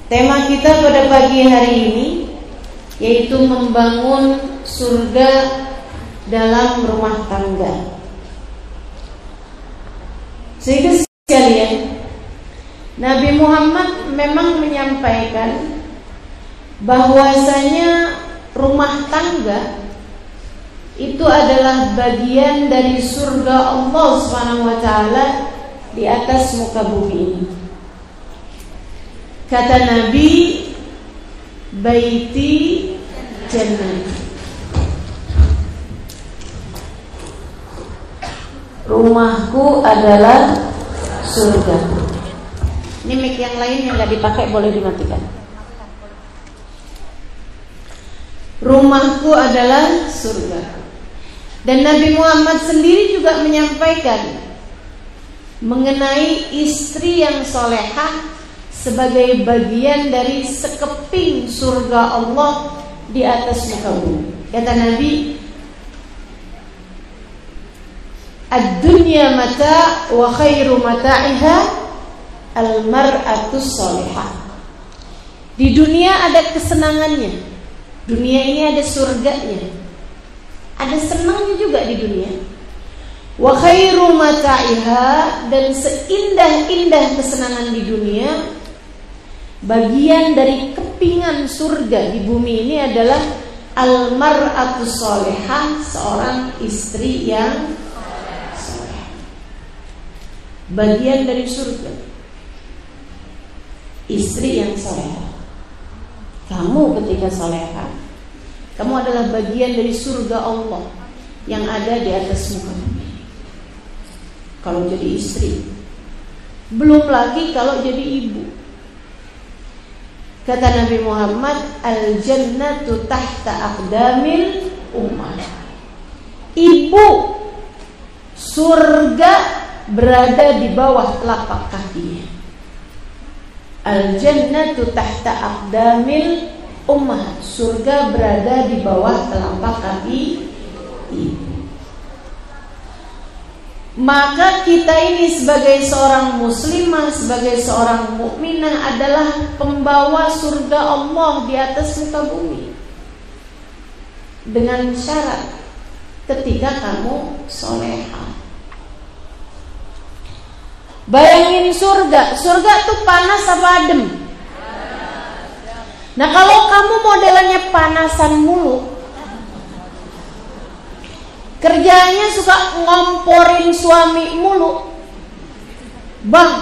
Tema kita pada pagi hari ini yaitu membangun surga dalam rumah tangga. Sehingga sekalian, Nabi Muhammad memang menyampaikan bahwasanya rumah tangga itu adalah bagian dari surga Allah SWT di atas muka bumi ini. Kata Nabi, baiti jannah, rumahku adalah surga. Ini mic yang lain yang gak dipakai boleh dimatikan. Rumahku adalah surga. Dan Nabi Muhammad sendiri juga menyampaikan mengenai istri yang solehah sebagai bagian dari sekeping surga Allah di atas muka bumi. Kata Nabi, ad-dunya mata' wa khairu mata'iha al-mar'atu solehah. Di dunia ada kesenangannya. Dunia ini ada surganya. Ada senangnya juga di dunia. Wa khairu mata'iha, dan seindah-indah kesenangan di dunia, bagian dari kepingan surga di bumi ini adalah al-mar'atu solehah, seorang istri yang soleh. Bagian dari surga, istri yang solehah. Kamu ketika solehah, kamu adalah bagian dari surga Allah yang ada di atas muka bumi. Kalau jadi istri, belum lagi kalau jadi ibu. Kata Nabi Muhammad, al-jannatu tahta aqdamil ummah. Ibu, surga berada di bawah telapak kakinya. Al-jannatu tahta aqdamil ummah. Surga berada di bawah telapak kaki ibu. Maka kita ini sebagai seorang muslimah, sebagai seorang mukminah adalah pembawa surga Allah di atas muka bumi. Dengan syarat ketika kamu solehah. Bayangin surga. Surga tuh panas apa adem? Nah, kalau kamu modelannya panasan mulu, kerjanya suka ngomporin suami mulu, bang,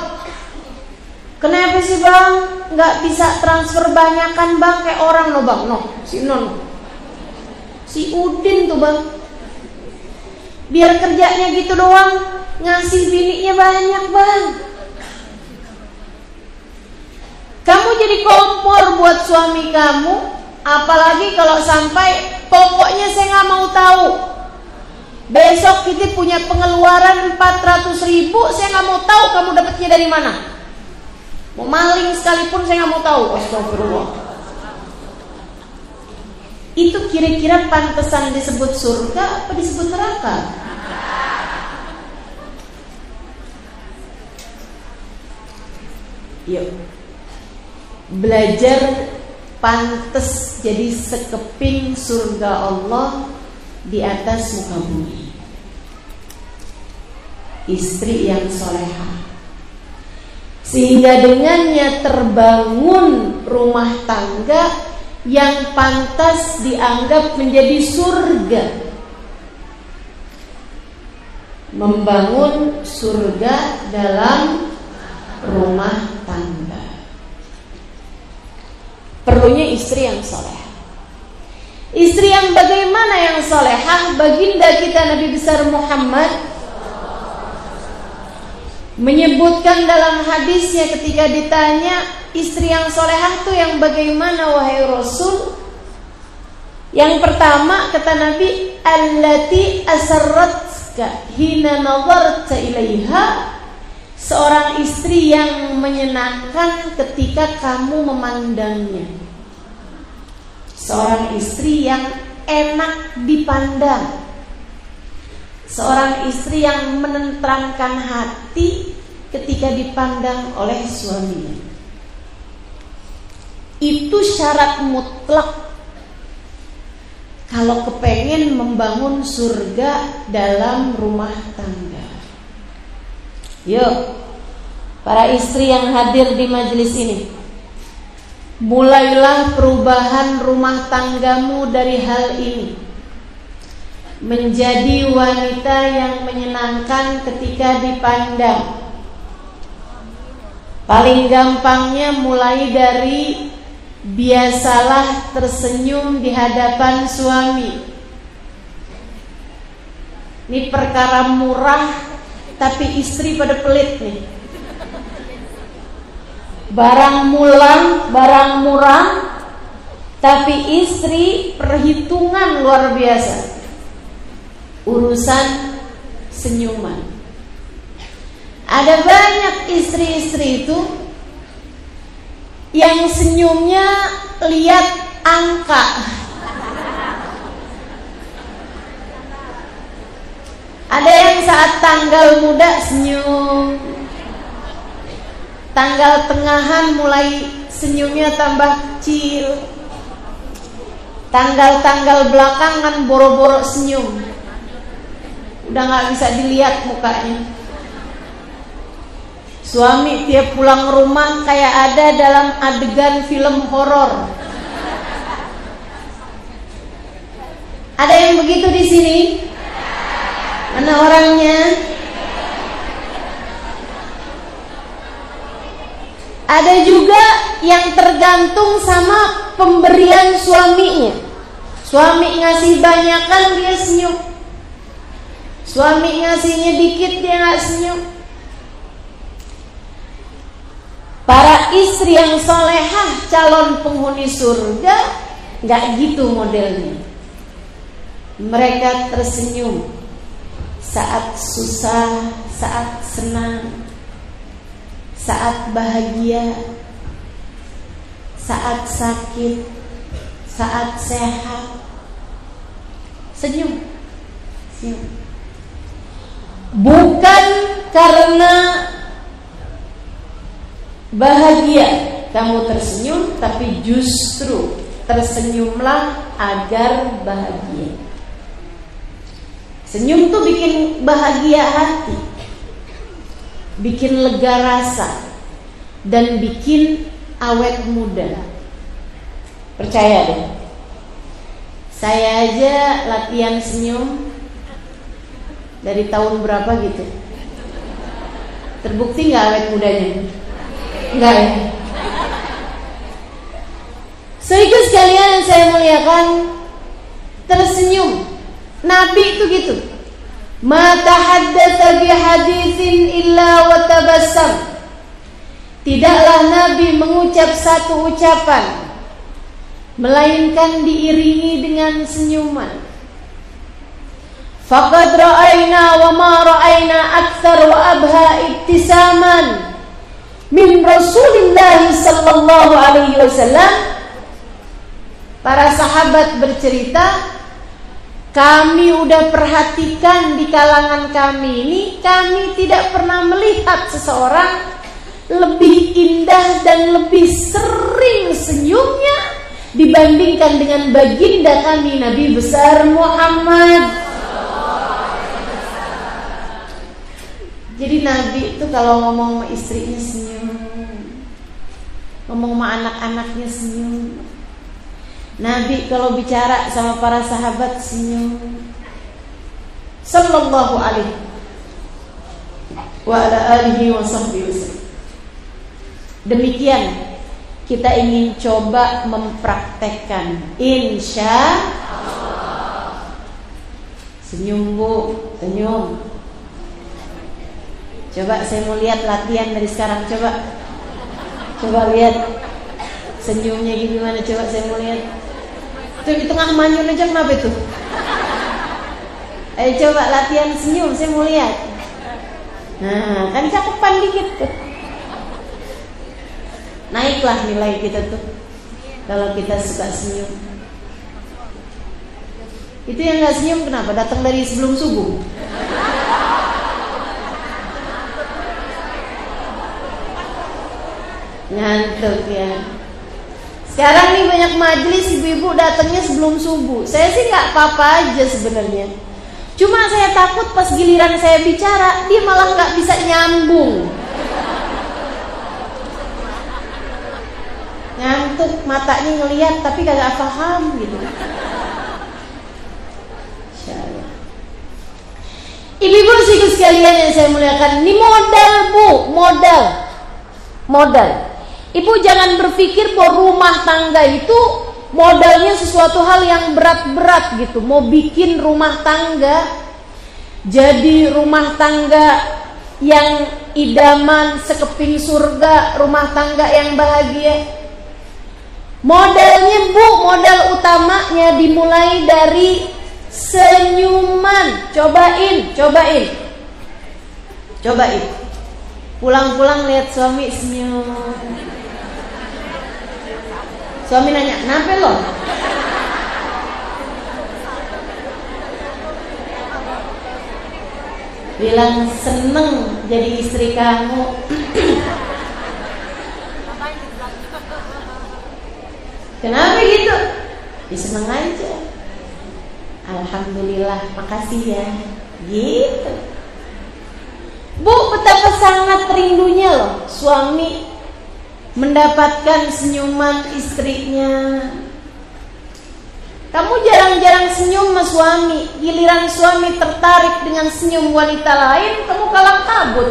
kenapa sih bang nggak bisa transfer banyakan bang kayak orang lo bang, no, si non, si Udin tuh bang, biar kerjanya gitu doang, ngasih bininya banyak bang. Kamu jadi kompor buat suami kamu, apalagi kalau sampai pokoknya saya nggak mau tahu. Besok kita punya pengeluaran 400.000, saya nggak mau tahu kamu dapatnya dari mana. Mau maling sekalipun saya nggak mau tahu. Astagfirullah. Itu kira-kira pantesan disebut surga apa disebut neraka? Yuk, belajar pantes jadi sekeping surga Allah di atas muka bumi. Istri yang solehah, sehingga dengannya terbangun rumah tangga yang pantas dianggap menjadi surga. Membangun surga dalam rumah tangga, perlunya istri yang solehah. Istri yang bagaimana yang solehah? Baginda kita Nabi besar Muhammad menyebutkan dalam hadisnya ketika ditanya istri yang solehah itu yang bagaimana wahai Rasul? Yang pertama kata Nabi, allati asarratka hina nazarta ilaiha, seorang istri yang menyenangkan ketika kamu memandangnya. Seorang istri yang enak dipandang. Seorang istri yang menenteramkan hati ketika dipandang oleh suaminya. Itu syarat mutlak kalau kepengen membangun surga dalam rumah tangga. Yuk, para istri yang hadir di majelis ini, mulailah perubahan rumah tanggamu dari hal ini, menjadi wanita yang menyenangkan ketika dipandang. Paling gampangnya mulai dari biasalah tersenyum di hadapan suami. Ini perkara murah, tapi istri pada pelit nih. Barang murah, tapi istri perhitungan luar biasa. Urusan senyuman. Ada banyak istri-istri itu yang senyumnya lihat angka. Ada yang saat tanggal muda senyum, tanggal tengahan mulai senyumnya tambah kecil, tanggal-tanggal belakangan boro-boro senyum, udah gak bisa dilihat mukanya. Suami tiap pulang rumah kayak ada dalam adegan film horor. Ada yang begitu di sini? Mana orangnya? Ada juga yang tergantung sama pemberian suaminya. Suami ngasih banyakan dia senyum, suami ngasihnya dikit dia gak senyum. Para istri yang solehah calon penghuni surga gak gitu modelnya. Mereka tersenyum saat susah, saat senang, saat bahagia, saat sakit, saat sehat. Senyum. Bukan karena bahagia kamu tersenyum, tapi justru tersenyumlah agar bahagia. Senyum tuh bikin bahagia hati, bikin lega rasa, dan bikin awet muda. Percaya deh, saya aja latihan senyum dari tahun berapa gitu. Terbukti gak awet mudanya? Enggak ya? Saudara sekalian yang saya muliakan, tersenyum. Nabi itu gitu. Ma tahaddatsa bi haditsin illa wa tabassam. Tidaklah Nabi mengucap satu ucapan melainkan diiringi dengan senyuman. Faqad ra'ayna wa ma ra'ayna aktsar wa abha ibtisaman min Rasulillah sallallahu alaihi wasallam. Para sahabat bercerita, kami udah perhatikan di kalangan kami ini, kami tidak pernah melihat seseorang lebih indah dan lebih sering senyumnya dibandingkan dengan baginda kami Nabi besar Muhammad. Jadi Nabi itu kalau ngomong sama istrinya senyum, ngomong sama anak-anaknya senyum. Nabi kalau bicara sama para sahabat senyum. Sallallahu alaihi wa ala alihi wa sahbihi wasallam. Demikian kita ingin coba mempraktekkan, insya Allah. Senyum Bu, senyum. Coba saya mau lihat latihan dari sekarang. Coba lihat senyumnya gimana. Coba saya mau lihat. Tuh di tengah manyun aja kenapa itu? Ayo coba latihan senyum, saya mau lihat. Nah, kan cakepan dikit tuh. Naiklah nilai kita tuh kalau kita suka senyum. Itu yang gak senyum kenapa? Datang dari sebelum subuh. Ngantuk ya. Sekarang nih banyak majelis ibu-ibu datangnya sebelum subuh. Saya sih nggak apa-apa aja sebenarnya. Cuma saya takut pas giliran saya bicara dia malah nggak bisa nyambung. Ngantuk, matanya ngelihat tapi kagak paham gitu. Ibu-ibu sikut sekalian yang saya muliakan, ini modal bu, modal. Ibu jangan berpikir bahwa rumah tangga itu modalnya sesuatu hal yang berat-berat gitu. Mau bikin rumah tangga jadi rumah tangga yang idaman, sekeping surga, rumah tangga yang bahagia. Modalnya bu, modal utamanya dimulai dari senyuman. Cobain. Pulang-pulang lihat suami senyum. Suami nanya, kenapa lo? Bilang seneng jadi istri kamu. Kenapa gitu? Ya seneng aja. Alhamdulillah, makasih ya. Gitu. Bu, betapa sangat rindunya loh suami mendapatkan senyuman istrinya. Kamu jarang-jarang senyum sama suami. Giliran suami tertarik dengan senyum wanita lain, kamu kalah kabut.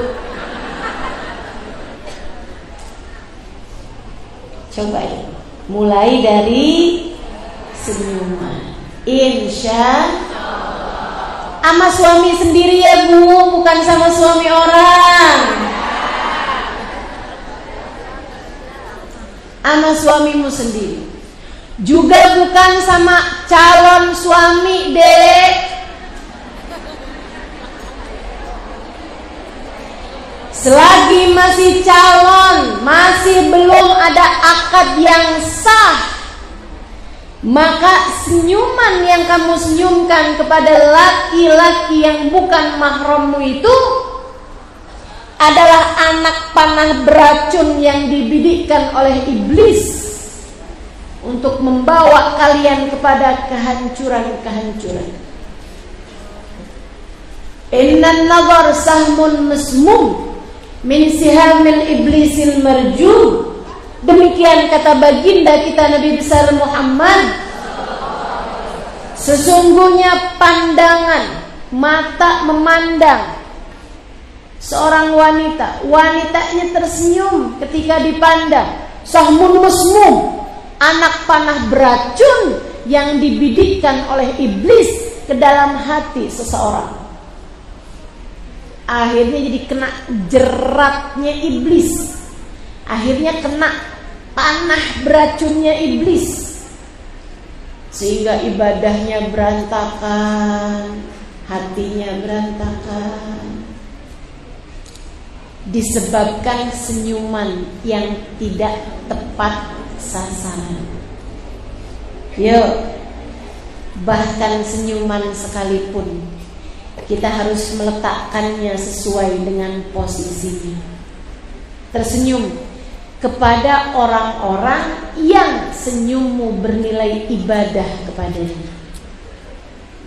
Coba ya, mulai dari senyuman. Insya Allah. Sama suami sendiri ya bu, bukan sama suami orang. Sama suamimu sendiri. Juga bukan sama calon suami dek. Selagi masih calon, masih belum ada akad yang sah, maka senyuman yang kamu senyumkan kepada laki-laki yang bukan mahrammu itu adalah anak panah beracun yang dibidikkan oleh iblis untuk membawa kalian kepada kehancuran-kehancuran. Innan nazar sahmun masmum min sihamil iblisil marjum. Demikian kata baginda kita Nabi besar Muhammad. Sesungguhnya pandangan mata memandang seorang wanita, wanitanya tersenyum ketika dipandang. Sahmun masmum, anak panah beracun yang dibidikkan oleh iblis ke dalam hati seseorang. Akhirnya jadi kena jeratnya iblis. Akhirnya kena panah beracunnya iblis, sehingga ibadahnya berantakan, hatinya berantakan, disebabkan senyuman yang tidak tepat sasaran. Yuk, bahkan senyuman sekalipun kita harus meletakkannya sesuai dengan posisinya. Tersenyum kepada orang-orang yang senyummu bernilai ibadah kepadanya.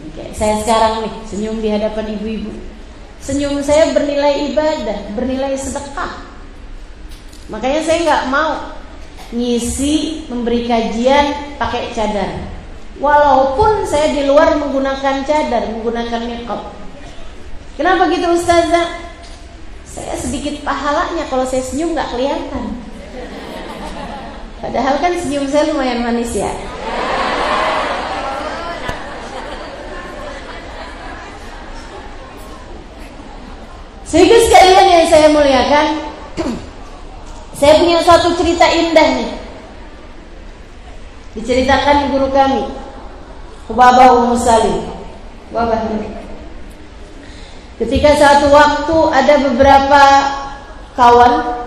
Oke, saya sekarang nih senyum di hadapan ibu-ibu. Senyum saya bernilai ibadah, bernilai sedekah. Makanya saya nggak mau ngisi memberi kajian pakai cadar. Walaupun saya di luar menggunakan cadar, menggunakan niqab. Kenapa gitu Ustazah? Saya sedikit pahalanya kalau saya senyum nggak kelihatan. Padahal kan senyum saya lumayan manis ya. Sehingga sekalian yang saya muliakan, saya punya suatu cerita indah nih. Diceritakan guru kami, Hubabah Ummu Salim. Ketika satu waktu ada beberapa kawan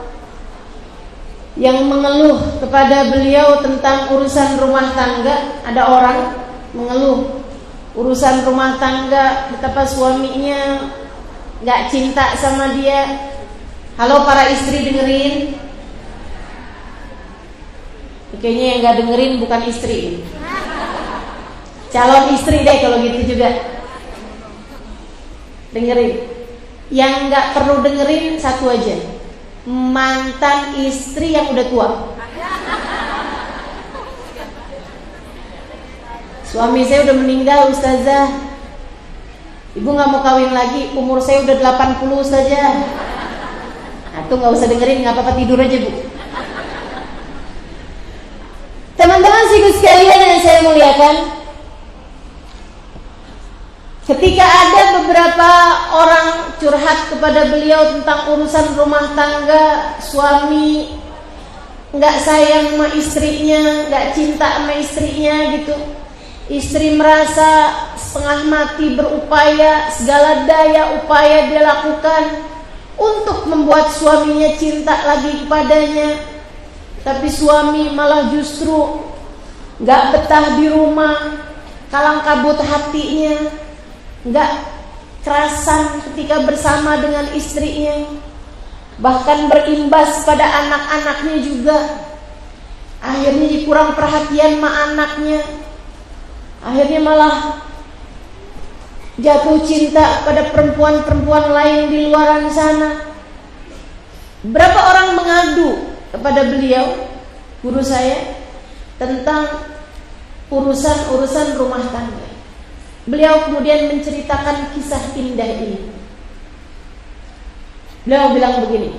yang mengeluh kepada beliau tentang urusan rumah tangga. Ada orang mengeluh urusan rumah tangga, betapa suaminya gak cinta sama dia. Halo para istri dengerin. Kayaknya yang gak dengerin bukan istri, calon istri deh kalau gitu juga. Dengerin. Yang gak perlu dengerin satu aja, mantan istri yang udah tua. Suami saya udah meninggal ustazah, ibu gak mau kawin lagi, umur saya udah 80 ustazah. Nah tuh gak usah dengerin, gak apa-apa, tidur aja bu. Teman-teman sikut sekalian yang saya muliakan, ketika ada beberapa orang curhat kepada beliau tentang urusan rumah tangga, suami gak sayang sama istrinya, gak cinta sama istrinya gitu. Istri merasa setengah mati berupaya, segala daya upaya dia lakukan untuk membuat suaminya cinta lagi kepadanya. Tapi suami malah justru gak betah di rumah, kalang kabut hatinya, gak kerasan ketika bersama dengan istrinya, bahkan berimbas pada anak-anaknya juga. Akhirnya kurang perhatian sama anaknya, akhirnya malah jatuh cinta pada perempuan-perempuan lain di luaran sana. Berapa orang mengadu kepada beliau, guru saya, tentang urusan-urusan rumah tangga. Beliau kemudian menceritakan kisah indah ini. Beliau bilang begini,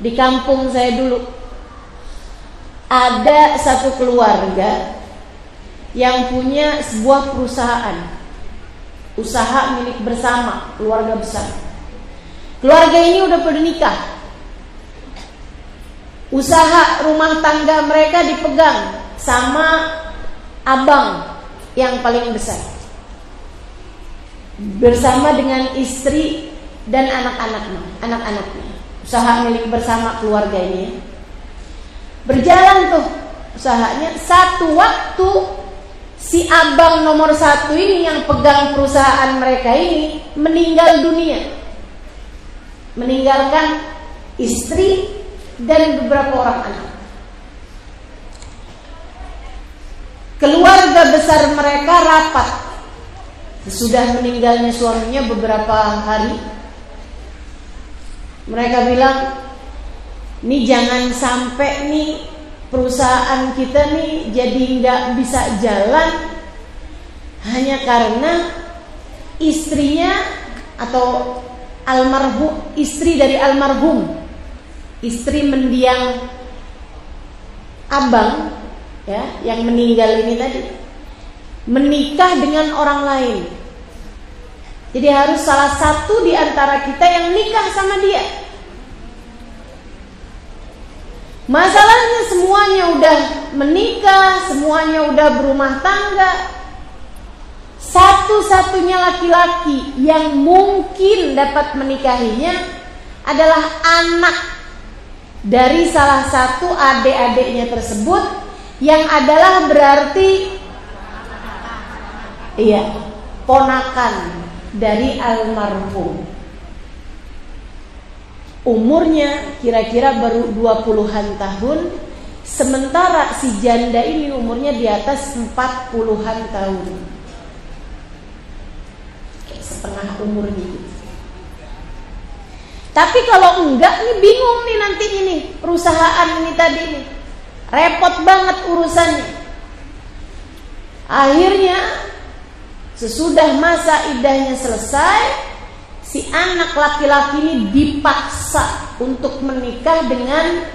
di kampung saya dulu ada satu keluarga yang punya sebuah perusahaan, usaha milik bersama, keluarga besar. Keluarga ini udah bernikah. Usaha rumah tangga mereka dipegang sama abang yang paling besar, bersama dengan istri dan anak-anaknya. Usaha milik bersama keluarga ini berjalan tuh usahanya. Satu waktu si abang nomor satu ini yang pegang perusahaan mereka ini meninggal dunia, meninggalkan istri dan beberapa orang anak. Keluarga besar mereka rapat sesudah meninggalnya suaminya beberapa hari. Mereka bilang, nih jangan sampai nih perusahaan kita nih jadi nggak bisa jalan hanya karena istrinya atau almarhum, istri dari almarhum, istri mendiang abang ya yang meninggal ini tadi, menikah dengan orang lain. Jadi harus salah satu di antara kita yang nikah sama dia. Masalahnya semuanya udah menikah, semuanya udah berumah tangga. Satu-satunya laki-laki yang mungkin dapat menikahinya adalah anak dari salah satu adik-adiknya tersebut, yang adalah berarti ponakan dari almarhum. Umurnya kira-kira baru 20-an tahun, sementara si janda ini umurnya di atas 40-an tahun, kayak setengah umurnya gitu. Tapi kalau enggak nih bingung nih nanti ini perusahaan ini tadi nih, repot banget urusannya. Akhirnya sesudah masa iddahnya selesai, si anak laki-laki ini dipaksa untuk menikah dengan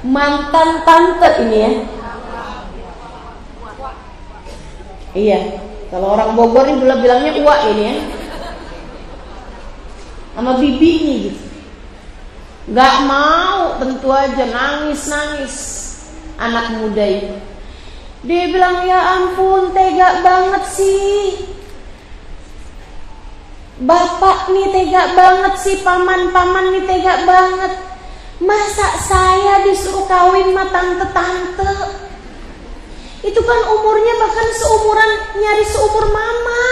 mantan tante ini ya. Iya, kalau orang Bogor ini bilangnya uak ini ya, sama bibinya gitu. Gak mau, tentu aja nangis anak muda itu. Dia bilang, ya ampun, tega banget sih bapak nih, tega banget sih, paman-paman nih tega banget. Masa saya disuruh kawin sama tante-tante? Itu kan umurnya bahkan seumuran, nyaris seumur mama.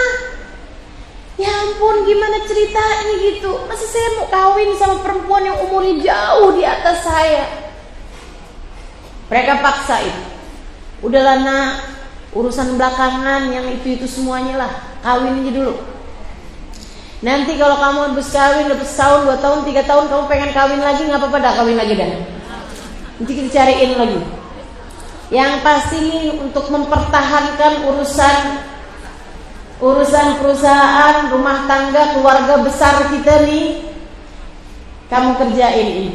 Ya ampun, gimana ceritanya gitu? Masa saya mau kawin sama perempuan yang umurnya jauh di atas saya? Mereka paksain. Udahlah nak, urusan belakangan yang itu semuanya lah, kawin aja dulu. Nanti kalau kamu habis kawin, habis tahun, 2 tahun, 3 tahun kamu pengen kawin lagi, nggak apa-apa dah, kawin lagi dah. Nanti kita cariin lagi. Yang pasti ini untuk mempertahankan urusan perusahaan, rumah tangga, keluarga besar kita nih, kamu kerjain ini.